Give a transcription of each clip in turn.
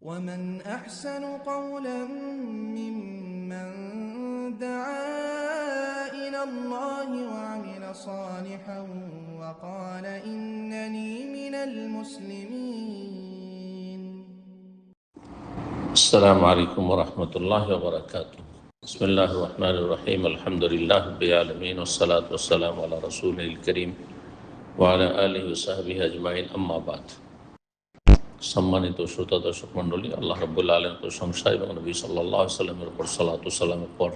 ومن أحسن قولا ممن دعا إلى الله وعمل صالحا وقال إنني من المسلمين. السلام عليكم ورحمة الله وبركاته. بسم الله الرحمن الرحيم. الحمد لله رب العالمين والصلاة والسلام على رسوله الكريم وعلى آله وصحبه أجمعين. أما بعد. সম্মানিত শ্রোতা দর্শক মণ্ডলী, আল্লাহ রাব্বুল আলামিনের প্রশংসা এবং নবী সাল্লাল্লাহু আলাইহি ওয়াসাল্লামের উপর সালাতু ওয়াস সালামের পর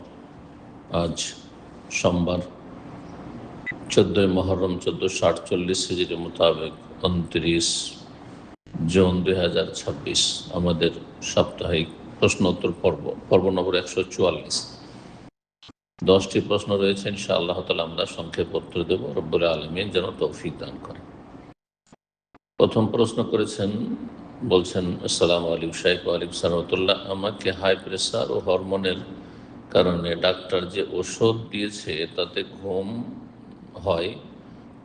আজ সোমবার 14 মুহররম 1448 হিজরি মোতাবেক 29 জুন 2026 আমাদের সাপ্তাহিক প্রশ্ন উত্তর পর্ব নম্বর 144। 10টি প্রশ্ন রয়েছে, ইনশাআল্লাহ তাআলা আমরা সংক্ষেপে উত্তর দেব। রব্বুল আলামিন যেন তৌফিক দান করেন। প্রথম প্রশ্ন করেছেন, বলছেন, আসসালামু আলাইকুম শাইখ। ওয়ালাইকুম সালাম। আমাকে হাই প্রেসার ও হরমোনের কারণে ডাক্তার যে ওষুধ দিয়েছে তাতে ঘুম হয়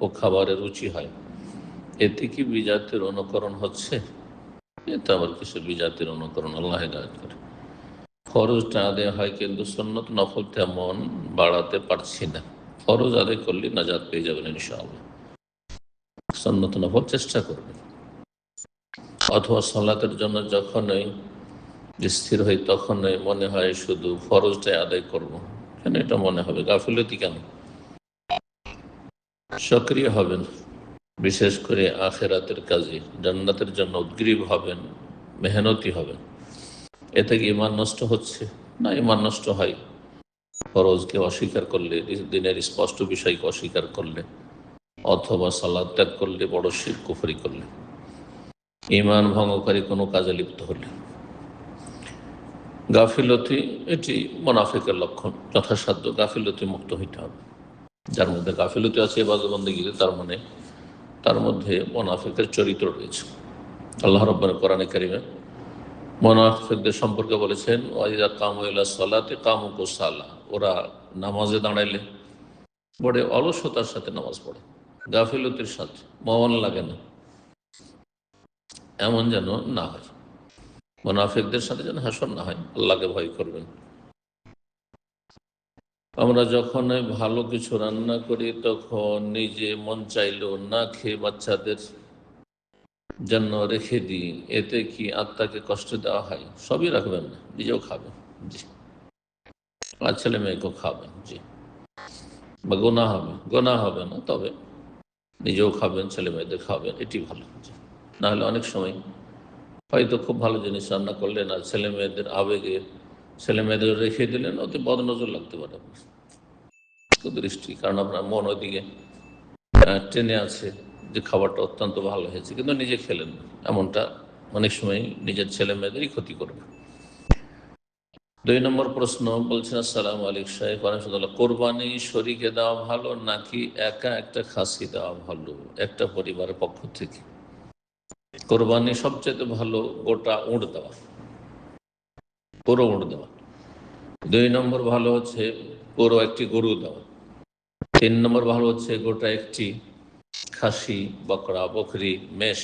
ও খাবারের রুচি হয়, এতে কি বিজাতের অনুকরণ হচ্ছে? এতে আবার কিছু বিজাতের অনুকরণ, আল্লাহ হিদায়াত করে। ফরজটা আদায় হয়, কিন্তু সুন্নত নফল তেমন বাড়াতে পারছি না। ফরজ আদায় করলে নাজাত পেয়ে যাবেন ইনশাআল্লাহ। সুন্নত নফল চেষ্টা করবেন, অথবা সালাতের জন্য যখনই স্থির হই তখনই মনে হয় শুধু ফরজটাই আদায় করব, কেন এটা মনে হবে? গাফিলতি কেন? সক্রিয় হবেন, বিশেষ করে আখেরাতের কাজে, জান্নাতের জন্য উদ্গ্রীব হবেন, মেহনতি হবেন। এতে কি ইমান নষ্ট হচ্ছে? না, ইমান নষ্ট হয় ফরজকে অস্বীকার করলে, দিনের স্পষ্ট বিষয়কে অস্বীকার করলে, অথবা সালাত ত্যাগ করলে, বড় শিরক কুফরি করলে, ইমান ভঙ্গকারী কোনো কাজে লিপ্ত হলে। গাফিলতি এটি মুনাফিকের লক্ষণ। যথাসাধ্য গাফিলতি মুক্ত হইতে হবে। যার মধ্যে গাফিলতি আছে ইবাদত বন্দেগীতে, তার মধ্যে মুনাফিকের চরিত্র রয়েছে। আল্লাহ রাব্বুল কোরআনে কারিমে মুনাফিকদের সম্পর্কে বলেছেন, ওয়াইদা কামু ইলা সালাতি কামু কুসালা। ওরা নামাজে দাঁড়াইলে বড় অলসতার সাথে নামাজ পড়ে, গাফিলতির সাথে, মন লাগে না, এমন যেন না হয়। মুনাফিকদের সাথে যেন হাসর না হয়। আল্লাহকে ভয় করবেন। আমরা যখন ভালো কিছু রান্না করি তখন নিজে মন চাইলেও না খেয়ে বাচ্চাদের জন্য রেখে দিই, এতে কি আত্মাকে কষ্ট দেওয়া হয়? সবই রাখবেন না, নিজেও খাবেন, জি, আর ছেলে মেয়েকেও খাবেন, জি, বা গোনা হবে না, তবে নিজেও খাবেন, ছেলে মেয়েদের খাবেন, এটি ভালো। না হলে অনেক সময় হয়তো খুব ভালো জিনিস রান্না করলেন আর ছেলে মেয়েদের আবেগে ছেলে মেয়েদের রেখে দিলেন, ওতে বদনজর লাগতে পারে আপনার দৃষ্টি, কারণ আপনার মন ওইদিকে টেনে আছে যে খাবারটা অত্যন্ত ভালো হয়েছে, কিন্তু নিজে খেলেন না। এমনটা অনেক সময় নিজের ছেলে মেয়েদেরই ক্ষতি করবে। 2 নম্বর প্রশ্ন বলছেন, আসসালামু আলাইকুম শাইখ, কোরবানি শরীকে দেওয়া ভালো নাকি একা একটা খাসি দেওয়া ভালো একটা পরিবারের পক্ষ থেকে? কোরবানি সবচেয়ে ভালো গোটা উঁট দেওয়া, পুরো উঁট দেওয়া। 2 নম্বর ভালো হচ্ছে পুরো একটি গরু দেওয়া। 3 নম্বর ভালো হচ্ছে গোটা একটি খাসি, বকরা, বকরি, মেষ,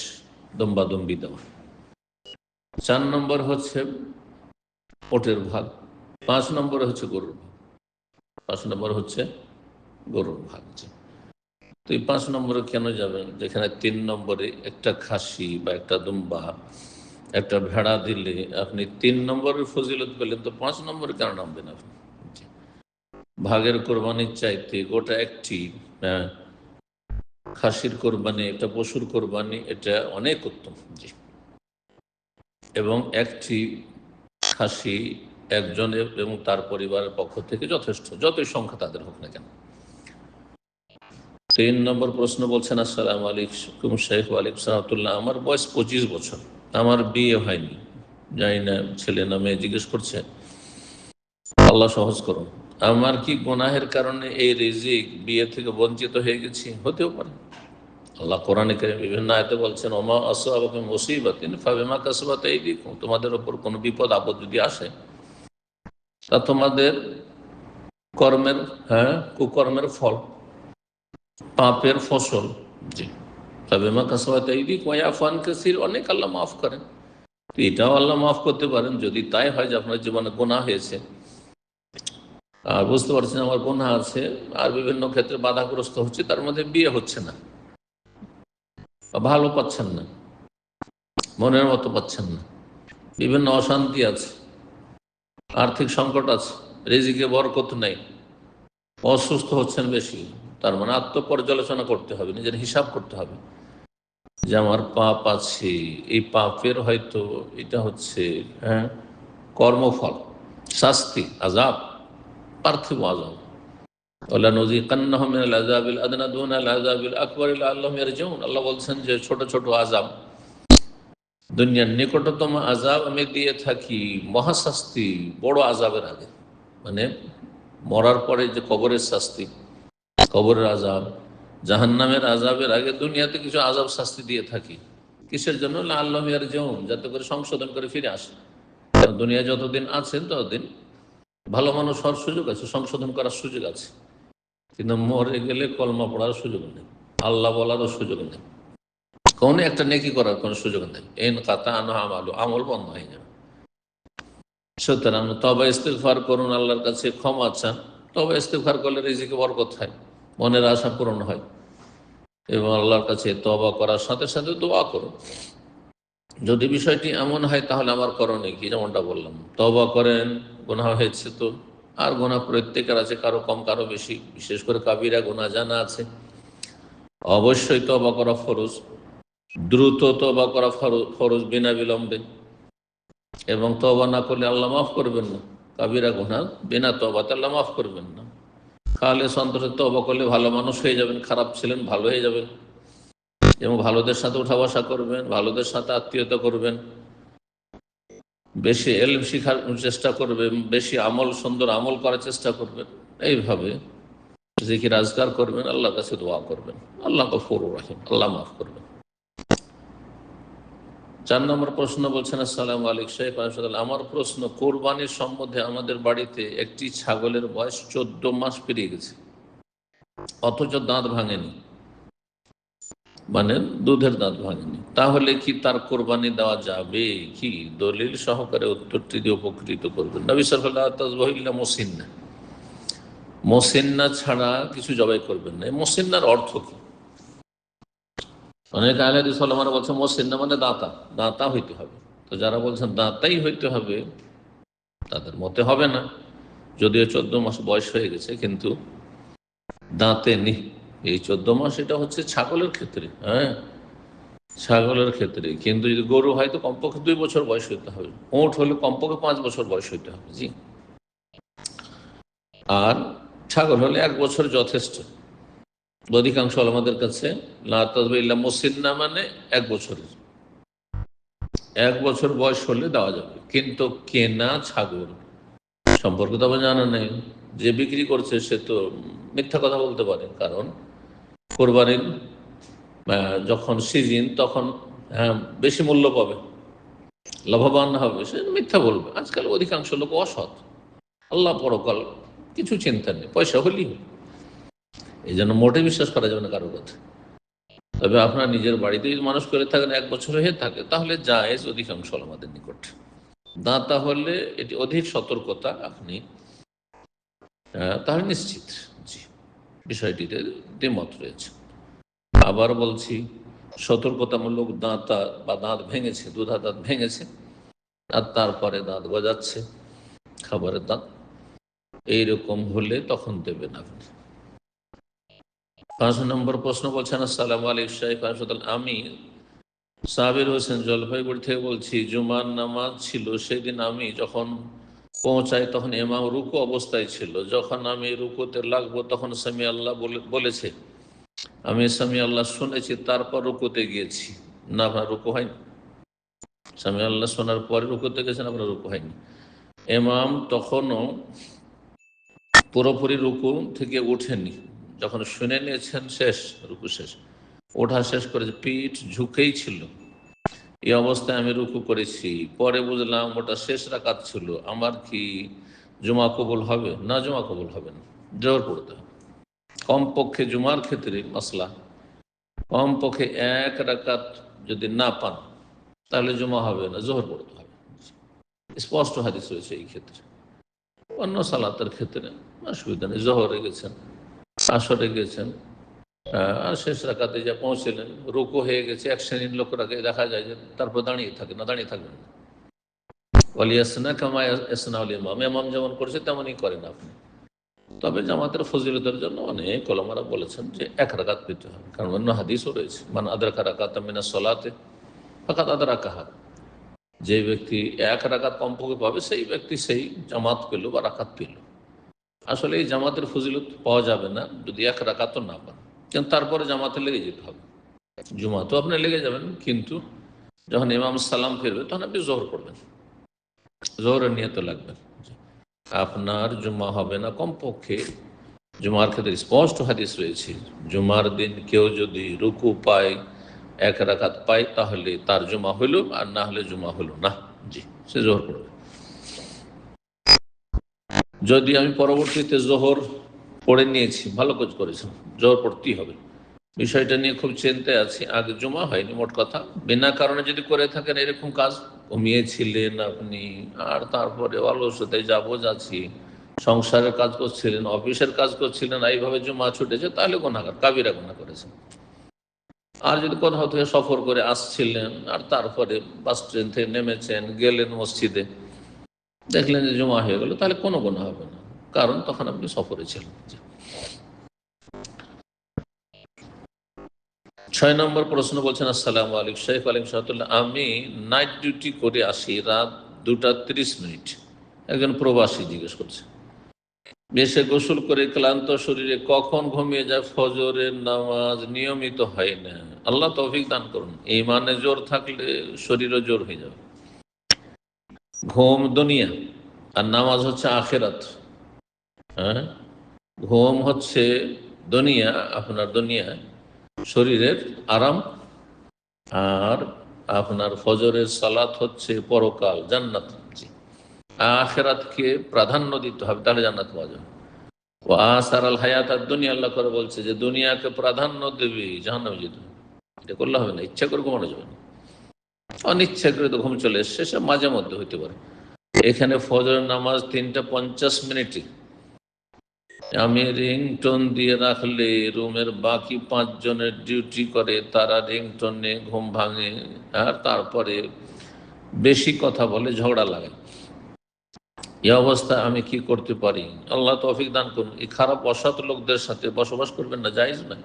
দুম্বা দুম্বি দেওয়া। 4 নম্বর হচ্ছে ওটের ভাগ। 5 নম্বর হচ্ছে গরুর ভাগ। 5 নম্বর হচ্ছে গরুর ভাগ। তো এই 5 নম্বরে কেন যাবেন, যেখানে 3 নম্বরে একটা খাসি বা একটা দুম্বা, একটা ভেড়া দিলে আপনি 3 নম্বরের ফজিলত পেলেন, তো 5 নম্বরে কেন নামবেন আপনি? ভাগের কোরবানির চাইতে গোটা একটি খাসির কোরবানি, একটা পশুর কোরবানি, এটা অনেক উত্তম, জি। এবং একটি খাসি একজনের এবং তার পরিবারের পক্ষ থেকে যথেষ্ট, যতই সংখ্যা তাদের হোক না কেন। 3 নম্বর প্রশ্ন বলছেন, আসসালামু আলাইকুম শাইখ। ওয়ালাইকুম সালাম। আমার বয়স 25 বছর, আমার বিয়ে হয়নি, জানি না ছেলে না মেয়ে, জিজ্ঞেস করছে, আল্লাহ সহজ করুন। আমার কি গুনাহের কারণে এই রিজিক বিয়ে থেকে বঞ্চিত হয়ে গেছি? হতেও পারে। আল্লাহ কোরআনে কারীমে বিভিন্ন আয়াতে বলছেন, ওমা আসাবাকুম মিন মুসিবাতিন ফাবিমা কাসাবাত আইদিকুম। তোমাদের উপর কোনো বিপদ আপদ যদি আসে তা তোমাদের কর্মের, কুকর্মের ফল, পাপের ফসল, জি। ফাবিমা কাসাবাত আইদিকুম ওয়া ইয়াফু আন কাসীর, অনেক আল্লাহ মাফ করেন। তো এটাও আল্লাহ মাফ করতে পারেন যদি তাই হয় যে আপনার জীবনে গুনাহ হয়েছে আর বুঝতে পারছেন আমার গুনাহ আছে আর বিভিন্ন ক্ষেত্রে বাধাগ্রস্ত হচ্ছে, তার মধ্যে বিয়ে হচ্ছে না, ভালো পাচ্ছেন না, মনের মতো পাচ্ছেন না, বিভিন্ন অশান্তি আছে, আর্থিক সংকট আছে, রিজিকে বরকত নেই, অসুস্থ হচ্ছেন বেশি, তার মানে আত্মপর্যালোচনা করতে হবে, নিজের হিসাব করতে হবে যে আমার পাপ আছে, এই পাপের হয়তো এটা হচ্ছে কর্মফল, শাস্তি, আযাব, পার্থিব আযাব। ওয়ালানুযিকান্নাহুম মিনাল আযাবিল আদনা দুনাল আযাবিল আকবার লাআল্লাহুম ইয়ারজিউন। আল্লাহ বলছেন যে ছোট ছোট আযাব, দুনিয়ার নিকটতম আযাব আমি দিয়ে থাকি মহাশাস্তি বড় আযাবের আগে, মানে মরার পরে যে কবরের শাস্তি, কবরের আযাব, জাহান্নামের আযাবের আগে দুনিয়াতে কিছু আযাব শাস্তি দিয়ে থাকি। কিসের জন্য? লাআল্লাহুম ইয়ারজিউন, যাতে করে সংশোধন করে ফিরে আসে। কারণ দুনিয়া যতদিন আছেন ততদিন ভালো মানুষ হওয়ার সুযোগ আছে, সংশোধন করার সুযোগ আছে, কিন্তু মরে গেলে কলমা পড়ার সুযোগ নেই, আল্লাহ বলারও সুযোগ নেই, কোনো একটা নেকি করার কোনো সুযোগ নেই। এন কাতা আনা আমালু, আমল বন্ধ হয়ে যাবে। সুতরাং তওবা ইস্তিগফার করুন, আল্লাহর কাছে ক্ষমা চান। তওবা ইস্তিগফার করলে রিজিকে বরকত হয়, মনের আশা পূরণ হয়, এবং আল্লাহর কাছে তওবা করার সাথে সাথে দোয়া করুন। যদি বিষয়টি এমন হয় তাহলে আমার করণীয় কি? যেমনটা বললাম, তওবা করেন, গুনাহ হয়েছে তো, আর গুনাহ প্রত্যেকের আছে, কারো কম কারো বেশি, বিশেষ করে কাবিরা গুনাহ জানা আছে, অবশ্যই তওবা করা ফরজ, দ্রুত তওবা করা ফরজ, বিনা বিলম্বে, এবং তওবা না করলে আল্লাহ মাফ করবেন না। কাবিরা গুনাহ বিনা তওবাতে আল্লাহ মাফ করবেন না। খালে সন্তোষে তওবা করলে ভালো মানুষ হয়ে যাবেন, খারাপ ছিলেন ভালো হয়ে যাবেন, এবং ভালোদের সাথে উঠা বসা করবেন, ভালোদের সাথে আত্মীয়তা করবেন, বেশি এলম শিখার চেষ্টা করবেন, বেশি আমল, সুন্দর আমল করার চেষ্টা করবেন, এইভাবে জিকির আজকার করবেন, আল্লাহর কাছে দোয়া করবেন, আল্লাহ গফুরুর রহিম, আল্লাহ মাফ করবেন। 4 নম্বর প্রশ্ন বলছেন, আসসালামু আলাইকুম শেখ, আমার প্রশ্ন, কোরবানির সম্বন্ধে আমাদের বাড়িতে একটি ছাগলের বয়স 14 মাস পেরিয়ে গেছে, অথচ দাঁত ভাঙেনি, মানে দুধের দাঁত ভাঙেনি, তাহলে কি তার কোরবানি দেওয়া যাবে কি? দলিল সহকারে উত্তরটি দিয়ে উপকৃত করবেন। নবী সাল্লাল্লাহু আলাইহি ওয়াসাল্লাম মুসিন্না, মুসিন্না ছাড়া কিছু জবাই করবেন না। মুসিন্নার অর্থ কি? অনেক আহলে হাদিস ওলামারা বলছেন মুসিন্না মানে দাঁতা, দাঁতা হইতে হবে। তো যারা বলছেন দাঁতাই হইতে হবে তাদের মতে হবে না, যদিও 14 মাস বয়স হয়ে গেছে কিন্তু দাঁতে নেই। এই 14 মাস এটা হচ্ছে ছাগলের ক্ষেত্রে, ছাগলের ক্ষেত্রে, কিন্তু যদি গরু হয় তো কমপক্ষে 2 বছর বয়স হইতে হবে, উট হলে কমপক্ষে 5 বছর বয়স হইতে হবে, জি, আর ছাগল হলে 1 বছর যথেষ্ট। অধিকাংশ আমাদের কাছে লা তাজবা ইল্লা মুসিন্না মানে 1 বছরের, 1 বছর বয়স হলে দেওয়া যাবে। কিন্তু কেনা ছাগল সম্পর্কে তো আমার জানা নেই, যে বিক্রি করছে সে তো মিথ্যা কথা বলতে পারে, কারণ কোরবানির যখন সিজন তখন বেশি মূল্য পাবে, লাভবান হবে, সে মিথ্যা বলবে। আজকাল অধিকাংশ লোক অসৎ, আল্লাহ পরকাল কিছু চিন্তা নেই, পয়সা হলেই হবে, এই জন্য মোটে বিশ্বাস করা যাবে না কারোর কথা। তবে আপনার নিজের বাড়িতে যদি মানুষ করে থাকেন 1 বছর হয়ে থাকে তাহলে জায়েজ অধিকাংশ আমাদের নিকট। দাঁতা হলে এটি অধিক সতর্কতা, আপনি তাহলে নিশ্চিত, জি, বিষয়টিতে দ্বিমত রয়েছে। আবার বলছি, সতর্কতামূলক দাঁতা বা দাঁত ভেঙেছে, দুধা দাঁত ভেঙেছে আর তারপরে দাঁত গজাচ্ছে, খাবারের দাঁত, এইরকম হলে তখন দেবেন আপনি। 5 নম্বর প্রশ্ন বলছেন, আসসালামু আলাইকুম শেখ, আমি সাবির হোসেন জলপাইগুড়ি থেকে বলছি। জুমার নামাজ ছিল, সেদিন আমি যখন পৌঁছাই তখন ইমাম রুকু অবস্থায় ছিল। যখন আমি রুকুতে লাগবো তখন সামি আল্লাহ বলেছে, আমি সামি আল্লাহ শুনেছি, তারপর রুকুতে গিয়েছি। না, আপনার রুকু হয়নি, সামি আল্লাহ শোনার পরে রুকুতে গেছেন, আপনার রুকু হয়নি। ইমাম তখনও পুরোপুরি রুকু থেকে উঠেনি, যখন শুনে নিয়েছেন শেষ, রুকু শেষ, ওঠা শেষ করেছে, পিঠ ঝুঁকেই ছিল, এই অবস্থায় আমি রুকু করেছি। পরে বুঝলাম ওটা শেষ রাকাত ছিল। আমার কি জুমা কবুল হবে? না, জুমা কবুল হবে না, জোর পড়তে হবে। কমপক্ষে জুমার ক্ষেত্রে মাসলা, কমপক্ষে 1 রাকাত যদি না পান তাহলে জুমা হবে না, জোহর পড়তে হবে। স্পষ্ট হাদিস রয়েছে এই ক্ষেত্রে। অন্য সালাতের ক্ষেত্রে অসুবিধা নেই, জোহরে গেছেন, আসরে গেছেন, আর শেষ রাকাতে যা পৌঁছলেন, রুকু হয়ে গেছে, এক শ্রেণীর লোকরাকে দেখা যায় যে তারপর দাঁড়িয়ে থাকে না, দাঁড়িয়ে থাকবেন না। ওয়ালিয়াসনা কামা ইয়াসনাউল ইমাম, ইমাম যেমন করেছে তেমনই করেন আপনি। তবে জামাতের ফজিলতের জন্য অনেক ওলামারা বলেছেন যে এক রাকাত পেতে হবে, কারণ অন্য হাদিসও রয়েছে, মান আদরাকা রাকাতাম মিনাস সালাতে ফাকাদ আদরাকাহা। যে ব্যক্তি এক রাকাত কমপক্ষে পাবে সেই ব্যক্তি সেই জামাত পেল বা রাকাত পেল। আসলে এই জামাতের ফজিলত পাওয়া যাবে না যদি এক রাকাতও না পান, কিন্তু তারপরে জামাতে লেগে যেতে হবে। জুমা তো আপনি লেগে যাবেন, কিন্তু যখন ইমাম সালাম ফিরবে তখন আপনি জোহর পড়বেন, জোহরের নিয়ত লাগবেন। আপনার জুমা হবে না কমপক্ষে, জুমার ক্ষেত্রে স্পষ্ট হাদিস রয়েছে, জুমার দিন কেউ যদি রুকু পায়, এক রাকাত পায়, তাহলে তার জুমা হইল, আর না হলে জুমা হলো না। জি, সে জোহর পড়বে। যদি আমি পরবর্তীতে জোহর পড়ে নিয়েছি, ভালো কাজ করেছেন, জোহর পড়তেই হবে, বিষয়টা নিয়ে খুব চিন্তায় আছি, আগে জমা হয়নি, মোট কথা বিনা কারণে যদি করে থাকেন এরকম কাজ, ঘুমিয়েছিলেন আপনি, আর তারপরে অলসতায় যাচ্ছি, সংসারের কাজ করছিলেন, অফিসের কাজ করছিলেন, এইভাবে জমা ছুটেছে, তাহলে গুনাহগার, কাবিরা গুনাহ করেছেন। আর যদি কোথাও থেকে সফর করে আসছিলেন, আর তারপরে বাস ট্রেন থেকে নেমেছেন, গেলেন মসজিদে, দেখলেন যে জমা হয়ে গেল, তাহলে কোনো গুনাহ হবে না, কারণ তখন আপনি সফরে ছিলেন। 6 নম্বর প্রশ্ন বলছেন, আসসালামু আলাইকুম শেখ। আলাইকুম সালাতুল্লাহ। আমি নাইট ডিউটি করে আসি রাত 2:30। একজন প্রবাসী জিজ্ঞেস করছে, বেশে গোসল করে ক্লান্ত শরীরে কখন ঘুমিয়ে যায়, ফজরের নামাজ নিয়মিত হয় না, আল্লাহ তৌফিক দান করুন। ইমানে জোর থাকলে শরীরও জোর হয়ে যাবে। ঘুম দুনিয়া, আর নামাজ হচ্ছে আখেরাত। হ্যাঁ, ঘুম হচ্ছে দুনিয়া, আপনার দুনিয়া শরীরের আরাম, আর আপনার ফজরের সালাত হচ্ছে পরকাল, জান্নাত। আখেরাতকে প্রাধান্য দিতে হবে, তাহলে জান্নাত পাওয়া যাবে। ও আসার আল হায়াত আর দুনিয়া, আল্লাহ করে বলছে যে দুনিয়াকে প্রাধান্য দেবে, জাহান্নামে যেতে হবে। এটা করলে হবে না, ইচ্ছা করে ঘুমানো যাবে না, অনিচ্ছা করে তো ঘুম চলে এসছে, সে মাঝে মধ্যে হইতে পারে। এখানে ফজরের নামাজ 3:50 আমি রিংটোন দিয়ে রাখলে রুমের বাকি 5 জনের ডিউটি করে, তারা রিংটোনে ঘুম ভাঙে, আর তারপরে বেশি কথা বলে, ঝগড়া লাগে। এই অবস্থা আমি কি করতে পারি? আল্লাহ তৌফিক দান করুন। এই খারাপ অসৎ লোকদের সাথে বসবাস করবেন না, জায়েজ না।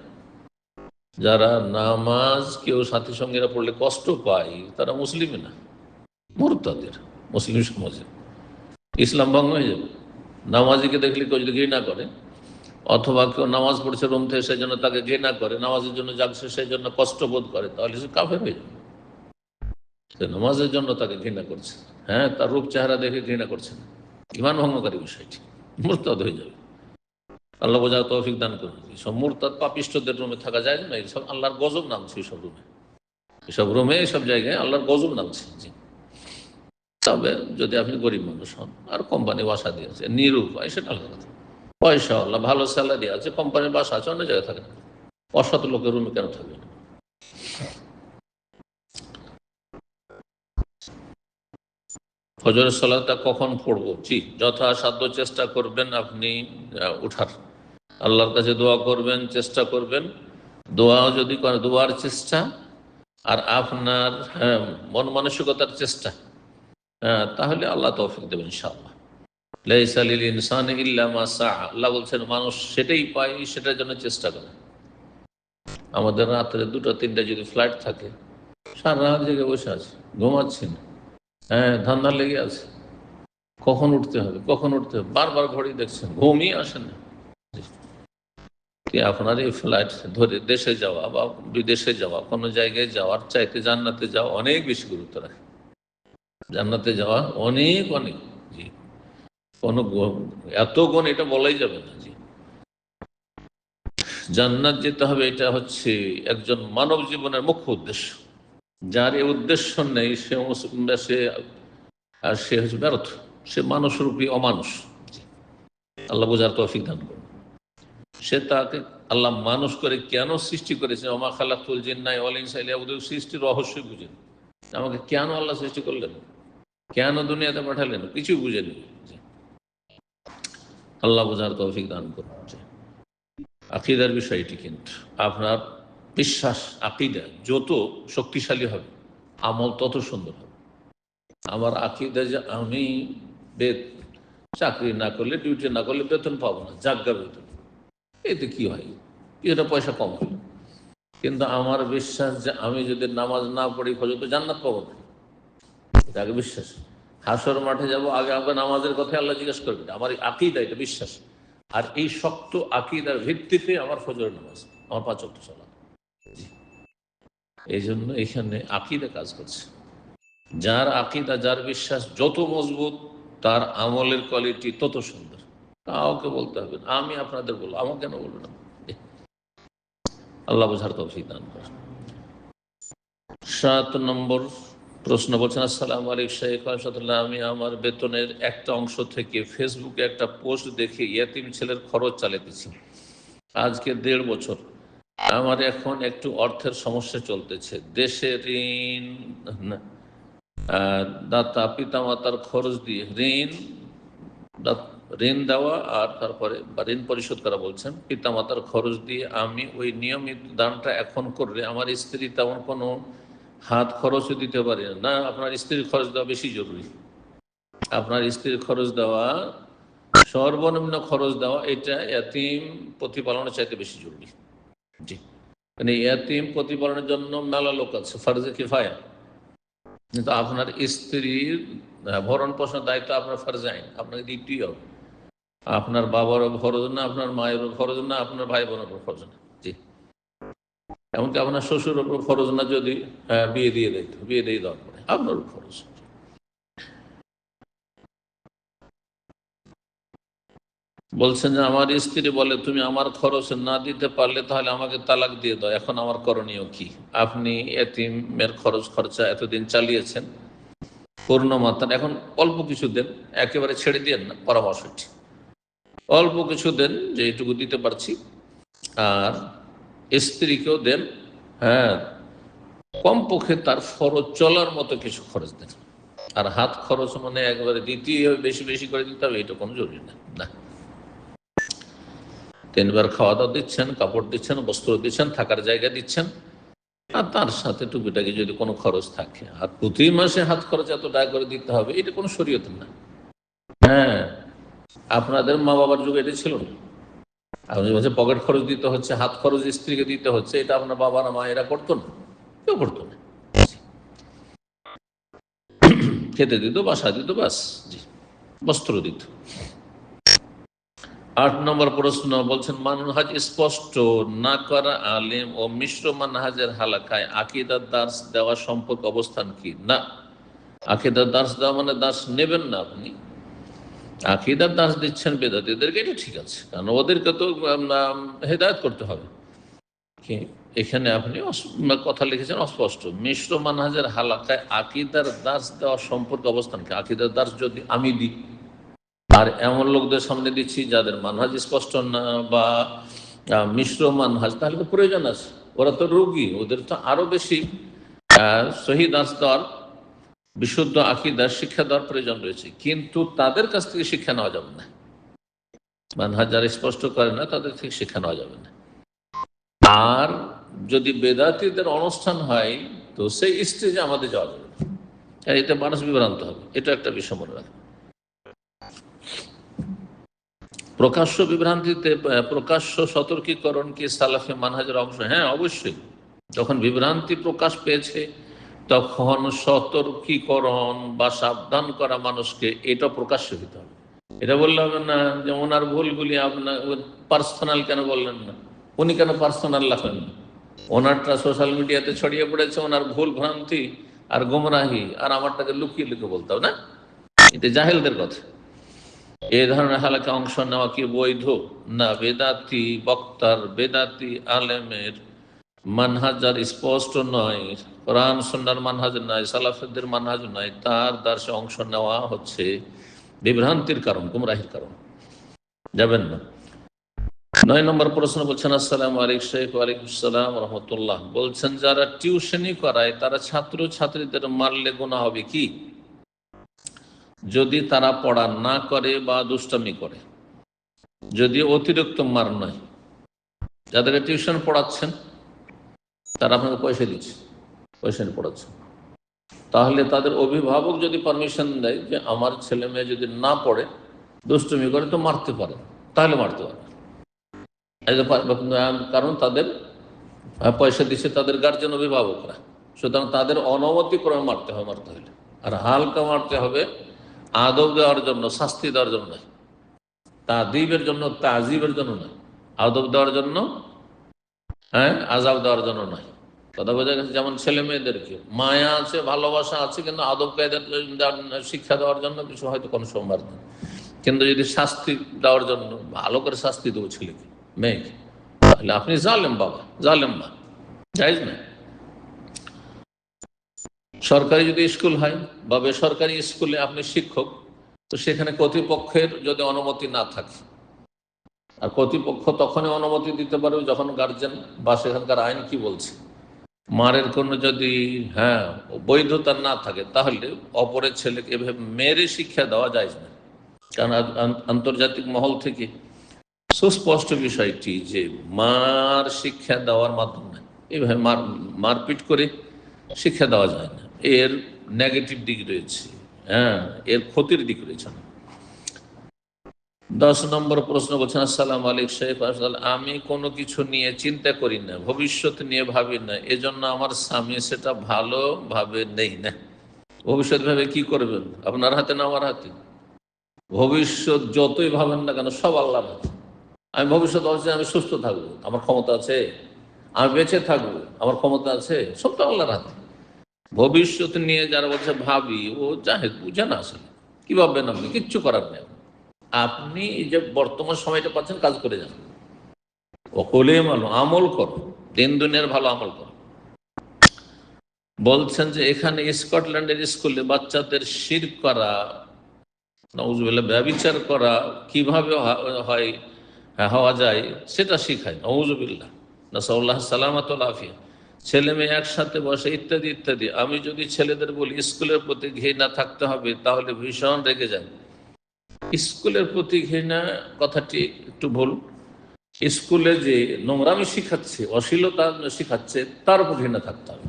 যারা নামাজ কেউ সাথী সঙ্গীরা পড়লে কষ্ট পায়, তারা মুসলিমই না, মুরতাদের, মুসলিম সমাজে ইসলাম ভঙ্গ হয়ে যাবে। নামাজিকে দেখলে কেউ যদি ঘৃণা করে, অথবা কেউ নামাজ পড়ছে রুম থেকে, সেই জন্য তাকে ঘৃণা করে, নামাজের জন্য জাগছে সেই জন্য কষ্ট বোধ করে, তাহলে সে কাফের হয়ে যাবে। নামাজের জন্য তাকে ঘৃণা করছে, হ্যাঁ, তার রূপ চেহারা দেখে ঘৃণা করছে না, ইমান ভঙ্গকারী বিষয়টি, মুরতাদ হয়ে যাবে। আল্লাহ বোঝার তৌফিক দান করুন। সব মুরতাদ পাপিষ্টদের রুমে থাকা যায় না, এইসব আল্লাহর গজব নামছে, এইসব রুমে, এইসব রুমে, এইসব জায়গায় আল্লাহর গজব নামছে। জি, তবে যদি আপনি গরিব মানুষ হন আর কোম্পানি বাসা দিয়েছে, নিরুপায়, সেটা আলাদা কথা। পয়সা আল্লাহ, ভালো স্যালারি আছে, কোম্পানির বাসা আছে, অন্য জায়গায় থাকে না, অসৎ লোকের রুমে কেন থাকবে না? ফজরের সালাতটা কখন পড়বো? জি, যথাসাধ্য চেষ্টা করবেন আপনি উঠার, আল্লাহর কাছে দোয়া করবেন, চেষ্টা করবেন। দোয়া যদি করে, দোয়ার চেষ্টা, আর আপনার মন মানসিকতার চেষ্টা, তাহলে আল্লাহ তৌফিক দেবেন ইনশাআল্লাহ। লাইসা লিল ইনসানি ইল্লা মা সাআ, আল্লাহ বলছেন মানুষ সেটাই পায়, সেটার জন্য চেষ্টা করে। আমাদের রাত্রে 2টা-3টা যদি ফ্লাইট থাকে, সারা রাত জেগে বসে আছে, ঘুমাচ্ছি না, হ্যাঁ, ধান্দা লেগে আছে, কখন উঠতে হবে, কখন উঠতে হবে, বারবার ঘড়ি দেখছেন, ঘুমই আসে না। আপনার এই ফ্লাইট ধরে দেশে যাওয়া বা বিদেশে যাওয়া, কোনো জায়গায় যাওয়ার চাইতে জান্নাতে যাওয়া অনেক বেশি গুরুত্ব রাখে। জান্নাতে যাওয়া অনেক অনেক, জি, কোনো এত গুণ এটা বলাই যাবে না। জি, জান্নাত যেতে হবে, এটা হচ্ছে একজন মানব জীবনের মুখ্য উদ্দেশ্য। যার এই উদ্দেশ্য নেই সে সে হচ্ছে ব্যর্থ, সে মানুষরূপী অমানুষ। আল্লাহ বোঝার তৌফিক দান করুন। সে তাকে আল্লাহ মানুষ করে কেন সৃষ্টি করেছে, ওমা খালাকুল জিন্না ওয়াল ইনসা ইল্লা লিয়াবুদুন, সৃষ্টির রহস্য বুঝেন, আমাকে কেন আল্লাহ সৃষ্টি করলেন, কেন দুনিয়াতে পাঠালেন, কিছু বুঝেনি। আল্লাহ বোঝার তৌফিক দান করুন। আকীদার বিষয়টি কিন্তু আপনার বিশ্বাস, আকীদা যত শক্তিশালী হবে আমল তত সুন্দর হবে। আমার আকীদা যে আমি চাকরি না করলে, ডিউটি না করলে বেতন পাবো না, জাগা বেতন, এতে কি হয়, এটা পয়সা কম হলো। কিন্তু আমার বিশ্বাস যে আমি যদি নামাজ না পড়ি ফজর তো জান্নাত পাবো না, এটা আগে বিশ্বাস। হাসর মাঠে যাব, আগে আমাকে নামাজের কথা আল্লাহ জিজ্ঞেস করবেন, আমার আকীদা, এটা বিশ্বাস। আর এই শক্ত আকীদার ভিত্তিতে আমার ফজরের নামাজ, আমার 5 ওয়াক্ত সালাত। এই জন্য এখানে আকীদা কাজ করছে। যার আকীদা, যার বিশ্বাস যত মজবুত, তার আমলের কোয়ালিটি তত সুন্দর। কাউকে বলতে হবে না, আমি আপনাদের বলবো, আমাকে কেন বলবেন না? আল্লাহ বোঝার তৌফিক দান করেন। 7 নম্বর প্রশ্ন বলছেন, আসসালামু আলাইকুম শেখ আশাদুল্লাহ, আমি আমার বেতনের একটা অংশ থেকে ফেসবুকে একটা পোস্ট দেখে ইয়েতিম ছেলের খরচ চালাতেছি আজকে 1.5 বছর। আমার এখন একটু অর্থের সমস্যা চলতেছে। দেশে ঋণ, দাতা পিতামাতার খরচ দিয়ে ঋণ দেওয়া, আর তারপরে বা ঋণ পরিশোধ করা বলছেন, পিতামাতার খরচ দিয়ে আমি ওই নিয়মিত দানটা এখন করলে আমার স্ত্রী তেমন কোনো হাত খরচও দিতে পারে না। আপনার স্ত্রীর খরচ দেওয়া বেশি জরুরি। আপনার স্ত্রীর খরচ দেওয়া, সর্বনিম্ন খরচ দেওয়া, এটা এতিম প্রতিপালনের চাইতে বেশি জরুরি। জি, মানে এতিম প্রতিপালনের জন্য মেলা লোক আছে, ফরজে কিফায়া, কিন্তু আপনার স্ত্রীর ভরণ পোষণের দায়িত্ব আপনার ফরজে আইন, আপনাকে দিতেই হবে। আপনার বাবারও ফরজ না, আপনার মায়েরও ফরজ না, আপনার ভাই বোনের ফরজ না। জি, এমনকি আপনার শ্বশুরের উপর ফরজ না, যদি বিয়ে দিয়ে দিত, বিয়ে দিয়ে দেওয়ার পরে আপনার ফরজ। বলছেন যে আমার স্ত্রী বলে, তুমি আমার খরচ না দিতে পারলে তাহলে আমাকে তালাক দিয়ে দাও, এখন আমার করণীয় কি? আপনি এতিমের খরচ খরচা এতদিন চালিয়েছেন পূর্ণ মাত্রা, এখন অল্প কিছু দেন, একেবারে ছেড়ে দিয়েন না, পরামর্শটি অল্প কিছু দেন যে এইটুকু দিতে পারছি, আর স্ত্রীকেও দেন, হ্যাঁ, কমপক্ষে তার ফরজ চলার মতো কিছু খরচ দেন। আর হাত খরচ মানে একবারে দ্বিতীয় বেশি বেশি করে দিতে হবে, এটা কোনো জরুরি না। 3 বার খাওয়া দাওয়া দিচ্ছেন, কাপড় দিচ্ছেন, বস্ত্র দিচ্ছেন, থাকার জায়গা দিচ্ছেন, আর তার সাথে টুকিটাকি যদি কোনো খরচ থাকে। আর প্রতি মাসে হাত খরচ এত টাকা করে দিতে হবে, এটা কোনো শরীয়ত না। হ্যাঁ, আপনাদের মা বাবার যুগে এটা ছিল না। আপনি বলছেন পকেট খরচ দিতে হচ্ছে, হাত খরচ স্ত্রীকে দিতে হচ্ছে, এটা আপনার বাবা না মা এরা করতো না, কেউ করতো না। খেতে দিত, বাসা দিত, বাস, জি, বস্ত্র দিত। 8 নম্বর প্রশ্ন বলছেন, মানহাজ স্পষ্ট না করা আলেম ও মিশ্র মানহাজের হালাকায় আকীদার দার্স দেওয়া সম্পর্কে অবস্থান কি? না, আকীদার দার্স দেওয়া মানে দার্স নেবেন না আপনি। আকীদার দার্স দিচ্ছেন বেদাতীদেরকে, এটা ঠিক আছে, কারণ ওদেরকে তো হেদায়েত করতে হবে। এখানে আপনি কথা লিখেছেন অস্পষ্ট। মিশ্র মানহাজের হালাকায় আকীদার দার্স দেওয়া সম্পর্কে অবস্থান কি? আকীদার দার্স যদি আমি দিই আর এমন লোকদের সামনে দিচ্ছি যাদের মানহাজ স্পষ্ট না বা মিশ্র মানহাজ, তাহলে তো প্রয়োজন আছে। ওরা তো রোগী, ওদের তো আরো বেশি সহি দার্স দেওয়ার, বিশুদ্ধ আকীদার শিক্ষা দেওয়ার প্রয়োজন রয়েছে। কিন্তু তাদের কাছ থেকে শিক্ষা নেওয়া যাবে না। মানহাজ যারা স্পষ্ট করে না তাদের থেকে শিক্ষা নেওয়া যাবে না। আর যদি বেদাতীদের অনুষ্ঠান হয় তো সেই স্টেজে আমাদের যাওয়া যাবে না, এতে মানুষ বিভ্রান্ত হবে। এটা একটা বিষয় মনে রাখবে। প্রকাশ্য বিভ্রান্তিতে প্রকাশ্য সতর্কীকরণ কি সালাফি মানহাজের অংশ? হ্যাঁ, অবশ্যই। যখন বিভ্রান্তি প্রকাশ পেয়েছে তখন সতর্কীকরণ বা সাবধান করা মানুষকে, এটা প্রকাশ্য দিতে হবে। এটা বললে হবে না যে ওনার ভুলগুলি আপনার পার্সোনাল কেন বললেন না, উনি কেন পার্সোনাল লেখেন না, ওনারটা সোশ্যাল মিডিয়াতে ছড়িয়ে পড়েছে, ওনার ভুল ভ্রান্তি আর গোমরাহি, আর আমারটাকে লুকিয়ে লুকিয়ে বলতে হবে না, এটা জাহেলদের কথা। এ ধরনের হালাকা অংশ নেওয়া কি বৈধ? না, বেদাতি বক্তার, বেদাতি আলেমের মানহাজ যার স্পষ্ট নয়, কোরআন সুন্নাহর মানহাজ নয়, সালাফেদের মানহাজ নয়, তার দার্শে অংশ নেওয়া হচ্ছে বিভ্রান্তির কারণ, গুমরাহির কারণ, যাবেন না। 9 নম্বর প্রশ্ন বলছেন, আসসালামু আলাইকুম শেখ। ওয়ালাইকুম আসসালাম রহমতুল্লাহ। বলছেন যারা টিউশনি করায় তারা ছাত্র ছাত্রীদের মারলে গুনাহ হবে কি যদি তারা পড়া না করে বা দুষ্টামি করে, যদি অতিরিক্ত মার নয়? যাদেরকে টিউশন পড়াচ্ছেন তারা আপনাকে পয়সা দিচ্ছে, পয়সা নিয়ে পড়াচ্ছেন, তাহলে তাদের অভিভাবক যদি পারমিশন দেয় যে আমার ছেলে মেয়ে যদি না পড়ে দুষ্টুমি করে তো মারতে পারে, তাহলে মারতে পারে। কারণ তাদের পয়সা দিচ্ছে তাদের গার্জেন, অভিভাবকরা, সুতরাং তাদের অনুমতি ক্রমে মারতে হলে। আর হালকা মারতে হবে আদব দেওয়ার জন্য, শাস্তি দেওয়ার জন্য নয়, তাদিবের জন্য, তাজিবের জন্য নয়, আদব দেওয়ার জন্য, আজাব দেওয়ার জন্য নয়। কথা বোঝা গেছে? যেমন ছেলে মেয়েদেরকে মায়া আছে, ভালোবাসা আছে, কিন্তু আদব কায়দা শিক্ষা দেওয়ার জন্য কিছু হয়তো কোনো সোমবার নেই, কিন্তু যদি শাস্তি দেওয়ার জন্য ভালো করে শাস্তি দেবো ছেলেকে মেয়েকে, তাহলে আপনি জালেম বাবা, জালেম মা, জায়েজ না। সরকারি যদি স্কুল হয় বা বেসরকারি স্কুলে আপনি শিক্ষক, তো সেখানে কর্তৃপক্ষের যদি অনুমতি না থাকে, আর কর্তৃপক্ষ তখনই অনুমতি দিতে পারবে যখন গার্জেন বা সেখানকার আইন কি বলছে, মারের কোনো যদি বৈধতা না থাকে, তাহলে অপরের ছেলেকে এভাবে মেরে শিক্ষা দেওয়া যায় না। কারণ আন্তর্জাতিক মহল থেকে সুস্পষ্ট বিষয়টি যে মার শিক্ষা দেওয়ার মাধ্যম নয়, এইভাবে মারপিট করে শিক্ষা দেওয়া যায় না, এর নেগেটিভ দিক রয়েছে, এর ক্ষতির দিক রয়েছে। 10 নম্বর প্রশ্ন বলছেন, আসসালামু আলাইকুম শেখ। আমি কোনো কিছু নিয়ে চিন্তা করি না, ভবিষ্যৎ নিয়ে ভাবি না, এজন্য আমার স্বামী সেটা ভালোভাবে নেই না। ভবিষ্যৎ ভাবে কি করবেন? আপনার হাতে না আমার হাতে? ভবিষ্যৎ যতই ভাবেন না কেন সব আল্লাহর হাতে। আমি ভবিষ্যৎ ভাবছি আমি সুস্থ থাকবো, আমার ক্ষমতা আছে, আমি বেঁচে থাকবো, আমার ক্ষমতা আছে, সব তো আল্লাহর হাতে। ভবিষ্যৎ নিয়ে যারা বলছে ভাবি, ও জাহেদ, বুঝে না আসলে কি ভাববেন আপনি, কিচ্ছু করার নেই। আপনি যে বর্তমান সময়টা পাচ্ছেন, কাজ করে যান, ওকলে ভালো আমল করো, দিন দুনিয়ার ভালো আমল করো। বলছেন যে এখানে স্কটল্যান্ডের স্কুলে বাচ্চাদের শিরক করা, নাউজুবিল্লাহ, ব্যভিচার করা কিভাবে হওয়া যায় সেটা শিখায়, নাউজুবিল্লাহ, নাসাল্লাহ সালামাতুল আফিয়া। ছেলে মেয়ে একসাথে বসে ইত্যাদি ইত্যাদি। আমি যদি ছেলেদের বলি স্কুলের প্রতি ঘৃণা থাকতে হবে, তাহলে ভীষণ রেগে যান। স্কুলের প্রতি ঘৃণা কথাটি একটু ভুল। স্কুলে যে নোংরামি শিখাচ্ছে, অশ্লীলতা শিখাচ্ছে, তার উপর ঘৃণা থাকতে হবে।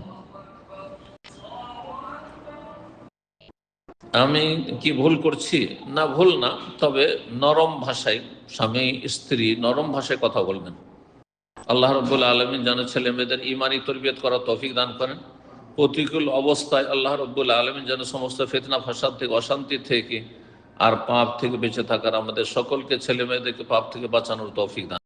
আমি কি ভুল করছি? না, ভুল না, তবে নরম ভাষায় স্বামী স্ত্রী নরম ভাষায় কথা বলবেন। আল্লাহ রাব্বুল আলামিন যেন ছেলে মেয়েদের ঈমানি তরবিয়ত করার তৌফিক দান করেন। প্রতিকূল অবস্থায় আল্লাহ রাব্বুল আলামিন যেন সমস্ত ফিতনা ফাসাদ থেকে, অশান্তি থেকে আর পাপ থেকে বেঁচে থাকার আমাদের সকলকে, ছেলে মেয়েদেরকে পাপ থেকে বাঁচানোর তৌফিক দান